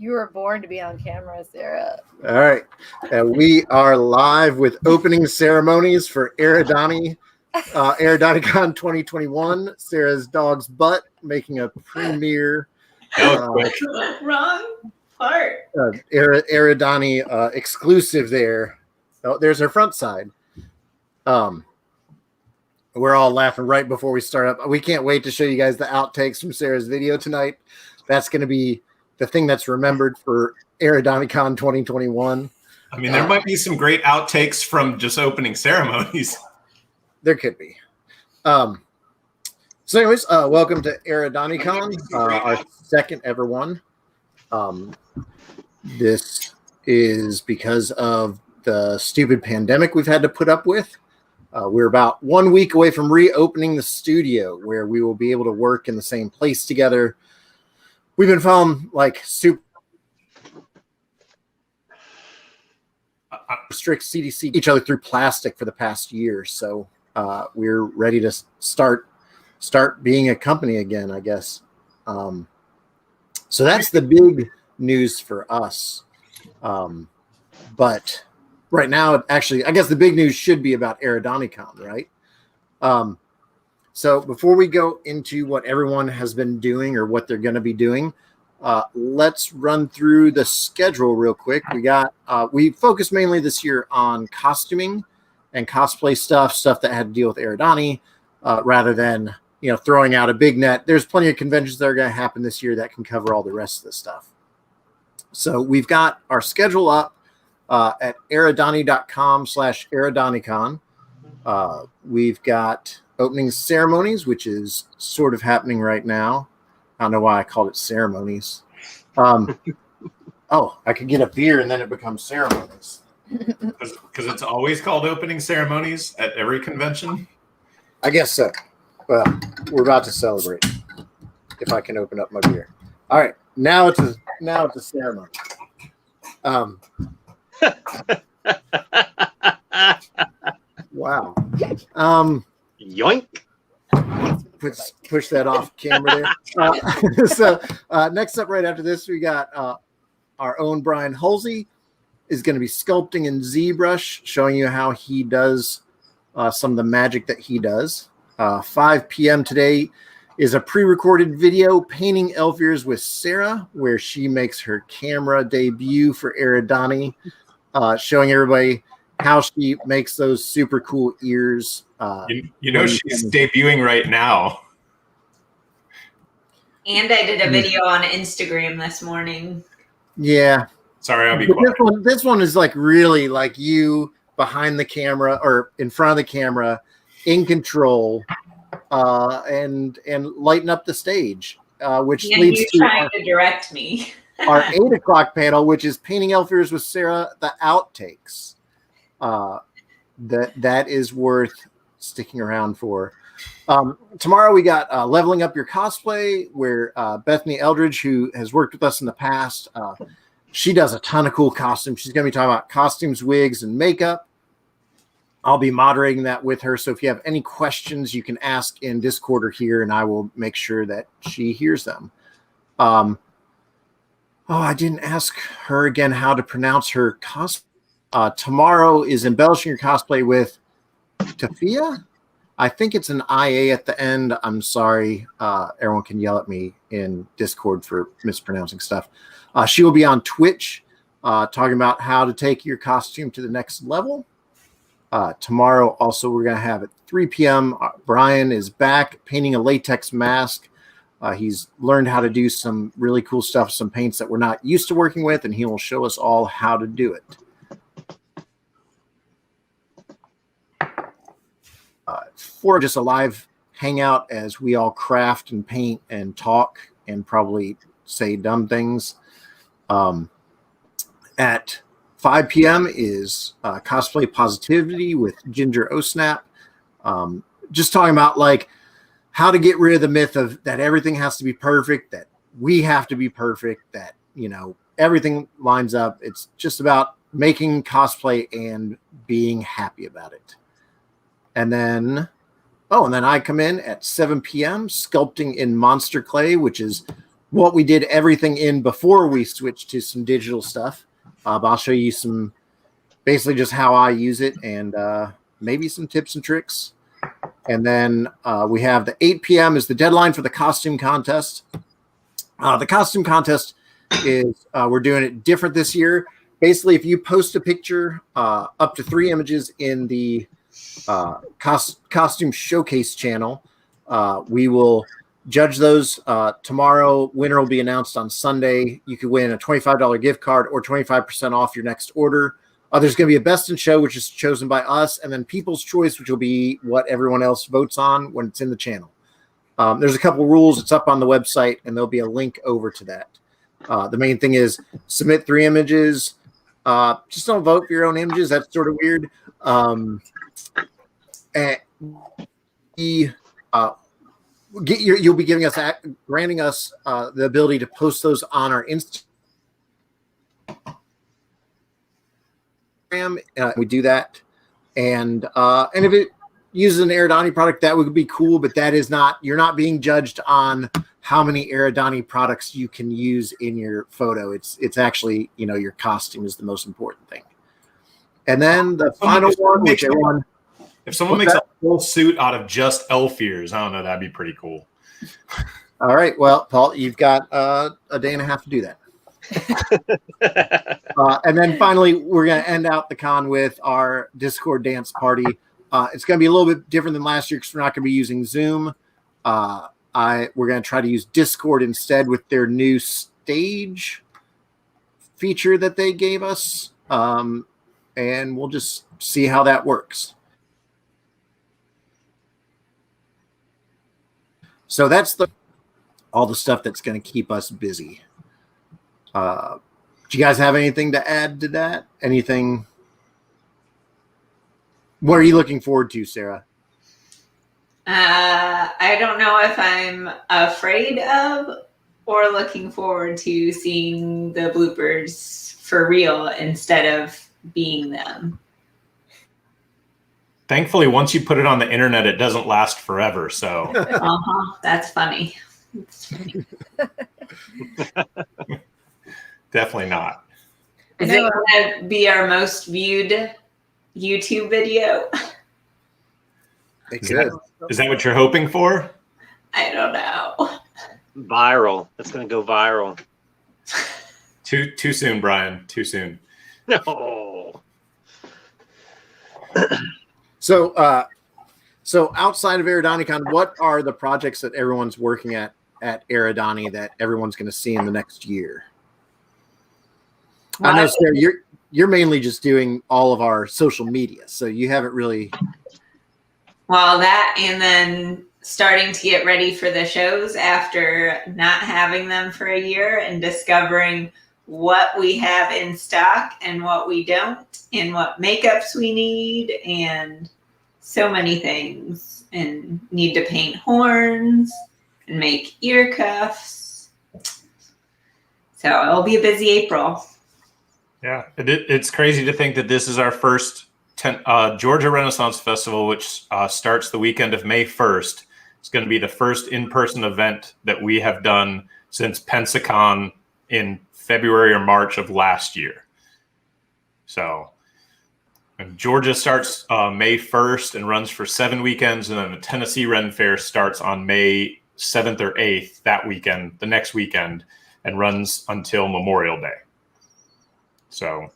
You were born to be on camera, Sarah. All right. We are live with opening ceremonies for AradaniCon 2021. Sarah's dog's butt making a premiere. Wrong part. Aradani exclusive there. Oh, there's her front side. We're all laughing right before we start up. We can't wait to show you guys the outtakes from Sarah's video tonight. That's going to be the thing that's remembered for AradaniCon 2021. I mean, there might be some great outtakes from just opening ceremonies. There could be. So anyways, welcome to AradaniCon, our second ever one. This is because of the stupid pandemic we've had to put up with. We're about 1 week away from reopening the studio where we will be able to work in the same place together. We've been following like super strict CDC each other through plastic for the past year. So we're ready to start being a company again, I guess. So that's the big news for us. But right now, actually, I guess the big news should be about AradaniCon, right? So before we go into what everyone has been doing or what they're going to be doing, let's run through the schedule real quick. We focused mainly this year on costuming and cosplay stuff that had to deal with Aradani, rather than throwing out a big net. There's plenty of conventions that are going to happen this year that can cover all the rest of the stuff. So we've got our schedule up at aradani.com/AradaniCon. We've got opening ceremonies, which is sort of happening right now. I don't know why I called it ceremonies. I could get a beer and then it becomes ceremonies. Because it's always called opening ceremonies at every convention? I guess so. Well, we're about to celebrate. If I can open up my beer. All right, now it's a ceremony. Wow. Yoink. Push that off camera there. So next up right after this, we got our own Brian Halsey is going to be sculpting in ZBrush, showing you how he does some of the magic that he does. 5 p.m. today is a pre-recorded video, Painting Elf Ears with Sarah, where she makes her camera debut for Aradani, showing everybody how she makes those super cool ears. She's debuting right now. And I did a video on Instagram this morning. Yeah. Sorry, I'll be quiet. This one is like really like you behind the camera or in front of the camera, in control, and lighten up the stage, which leads to trying to direct me. Our 8 o'clock panel, which is Painting Elf Ears with Sarah, the outtakes. That is worth sticking around for. Tomorrow we got Leveling Up Your Cosplay, where Bethany Eldridge, who has worked with us in the past, she does a ton of cool costumes. She's going to be talking about costumes, wigs, and makeup. I'll be moderating that with her. So if you have any questions, you can ask in Discord or here, and I will make sure that she hears them. I didn't ask her again how to pronounce her cosplay. Tomorrow is Embellishing Your Cosplay with Tafia. I think it's an IA at the end. I'm sorry. Everyone can yell at me in Discord for mispronouncing stuff. She will be on Twitch talking about how to take your costume to the next level. Tomorrow also we're going to have at 3 p.m. Brian is back painting a latex mask. He's learned how to do some really cool stuff, some paints that we're not used to working with, and he will show us all how to do it. For just a live hangout as we all craft and paint and talk and probably say dumb things. At 5 p.m. is Cosplay Positivity with Ginger Osnap. Just talking about like how to get rid of the myth of that everything has to be perfect, that we have to be perfect, that everything lines up. It's just about making cosplay and being happy about it. And then I come in at 7 p.m. sculpting in Monster Clay, which is what we did everything in before we switched to some digital stuff. But I'll show you some, basically just how I use it and maybe some tips and tricks. And then we have the 8 p.m. is the deadline for the costume contest. The costume contest is, we're doing it different this year. Basically, if you post a picture, up to 3 images in the costume showcase channel, we will judge those tomorrow. Winner will be announced on Sunday. You could win a $25 gift card or 25% off your next order. There's going to be a best in show, which is chosen by us, and then people's choice, which will be what everyone else votes on when it's in the channel. There's a couple rules. It's up on the website, and there'll be a link over to that. The main thing is submit 3 images. Just don't vote for your own images. That's sort of weird. And you'll be granting us the ability to post those on our Instagram. We do that, and if it uses an Aradani product, that would be cool. But that is not. You're not being judged on how many Aradani products you can use in your photo. It's actually, your costume is the most important thing. And then the final one, which everyone. If someone makes a whole suit out of just elf ears, I don't know, that'd be pretty cool. All right. Well, Paul, you've got a day and a half to do that. And then finally, we're going to end out the con with our Discord dance party. It's going to be a little bit different than last year because we're not going to be using Zoom. We're going to try to use Discord instead with their new stage feature that they gave us. And we'll just see how that works. So that's all the stuff that's going to keep us busy. Do you guys have anything to add to that? Anything? What are you looking forward to, Sarah? I don't know if I'm afraid of or looking forward to seeing the bloopers for real instead of being them. Thankfully, once you put it on the internet, it doesn't last forever. So That's funny. That's funny. Definitely not. Is it going to be our most viewed YouTube video? It could. Is that what you're hoping for? I don't know. Viral. It's going to go viral. Too soon, Brian. Too soon. No. So outside of AradaniCon, what are the projects that everyone's working at Aradani that everyone's going to see in the next year? I know, Sarah, you're mainly just doing all of our social media, so you haven't really. Well, that and then starting to get ready for the shows after not having them for a year and discovering what we have in stock and what we don't and what makeups we need and so many things, and need to paint horns and make ear cuffs. So it'll be a busy April. Yeah, it's crazy to think that this is our first Georgia Renaissance Festival, which starts the weekend of May 1st. It's going to be the first in-person event that we have done since Pensacon in February or March of last year. So Georgia starts May 1st and runs for 7 weekends, and then the Tennessee Ren Fair starts on May 7th or 8th that weekend, the next weekend, and runs until Memorial Day. So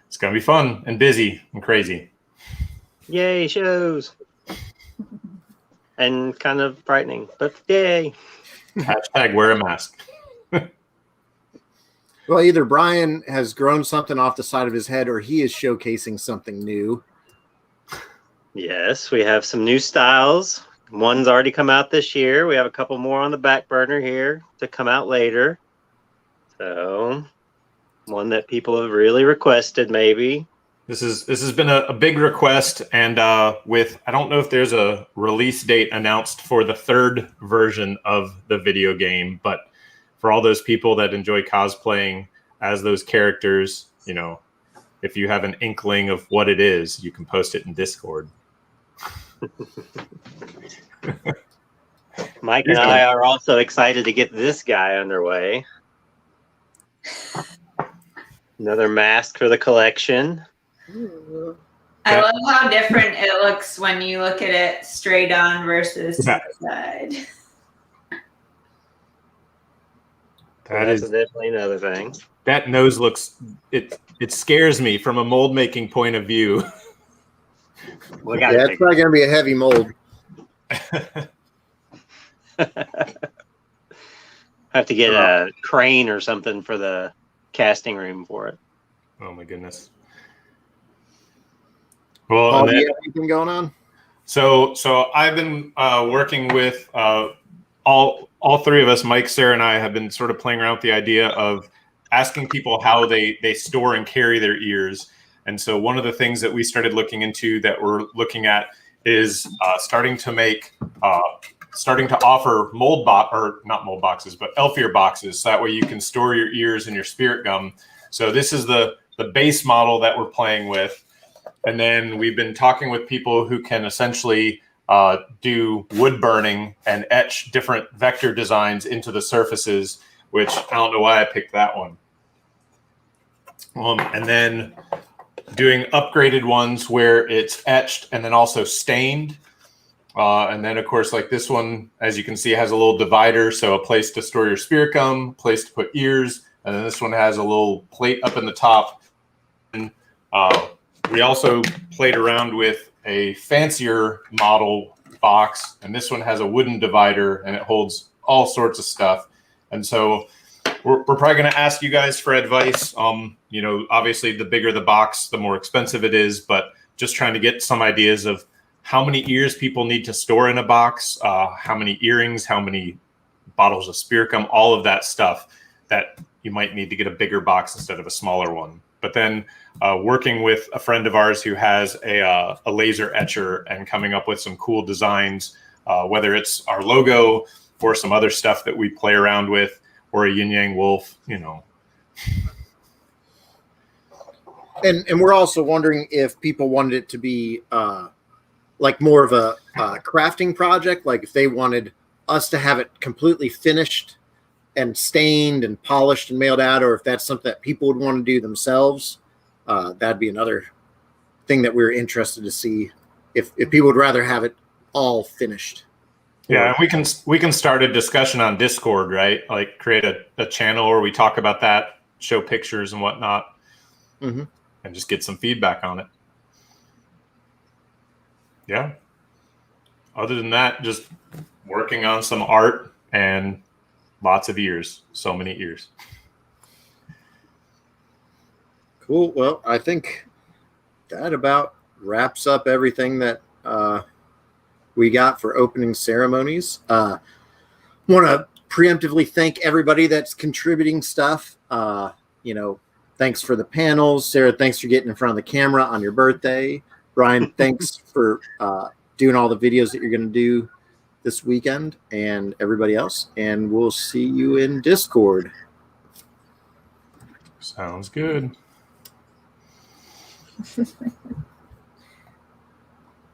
it's going to be fun and busy and crazy. Yay, shows. And kind of frightening, but yay. Hashtag wear a mask. Well, either Brian has grown something off the side of his head or he is showcasing something new. Yes, we have some new styles. One's already come out this year. We have a couple more on the back burner here to come out later. So one that people have really requested, maybe. This has been a big request, and with I don't know if there's a release date announced for the 3rd version of the video game, but for all those people that enjoy cosplaying as those characters, if you have an inkling of what it is, you can post it in Discord. Mike and I are also excited to get this guy underway. Another mask for the collection. Ooh. I love how different it looks when you look at it straight on versus to the side. That's definitely another thing. That nose looks, it scares me from a mold making point of view. Yeah, it's probably going to be a heavy mold. Have to get a crane or something for the casting room for it. Oh my goodness. Well, Paul, do you have anything going on? So I've been working with all three of us, Mike, Sarah, and I have been sort of playing around with the idea of asking people how they store and carry their ears. And so one of the things that we started looking into that we're looking at is starting to offer not mold boxes, but elf ear boxes. So that way you can store your ears and your spirit gum. So this is the base model that we're playing with. And then we've been talking with people who can essentially do wood burning and etch different vector designs into the surfaces, which I don't know why I picked that one. And then doing upgraded ones where it's etched and then also stained. And then, of course, like this one, as you can see, has a little divider. So a place to store your spirit gum, place to put ears. And then this one has a little plate up in the top. And we also played around with a fancier model box. And this one has a wooden divider and it holds all sorts of stuff. And so we're probably going to ask you guys for advice. You know, obviously the bigger the box, the more expensive it is, but just trying to get some ideas of how many ears people need to store in a box, how many earrings, how many bottles of spirit gum, all of that stuff that you might need to get a bigger box instead of a smaller one. But then working with a friend of ours who has a laser etcher and coming up with some cool designs, whether it's our logo or some other stuff that we play around with, or a yin yang wolf, you know. And we're also wondering if people wanted it to be like more of a crafting project, like if they wanted us to have it completely finished and stained and polished and mailed out, or if that's something that people would want to do themselves. That'd be another thing that we're interested to see if people would rather have it all finished. Yeah, and we can start a discussion on Discord, right? Like create a channel where we talk about that, show pictures and whatnot, and just get some feedback on it. Yeah. Other than that, just working on some art and lots of ears. So many ears. Cool. Well, I think that about wraps up everything that we got for opening ceremonies. Want to preemptively thank everybody that's contributing stuff. You know, thanks for the panels. Sarah, thanks for getting in front of the camera on your birthday. Brian, thanks for doing all the videos that you're going to do this weekend, and everybody else. And we'll see you in Discord. Sounds good.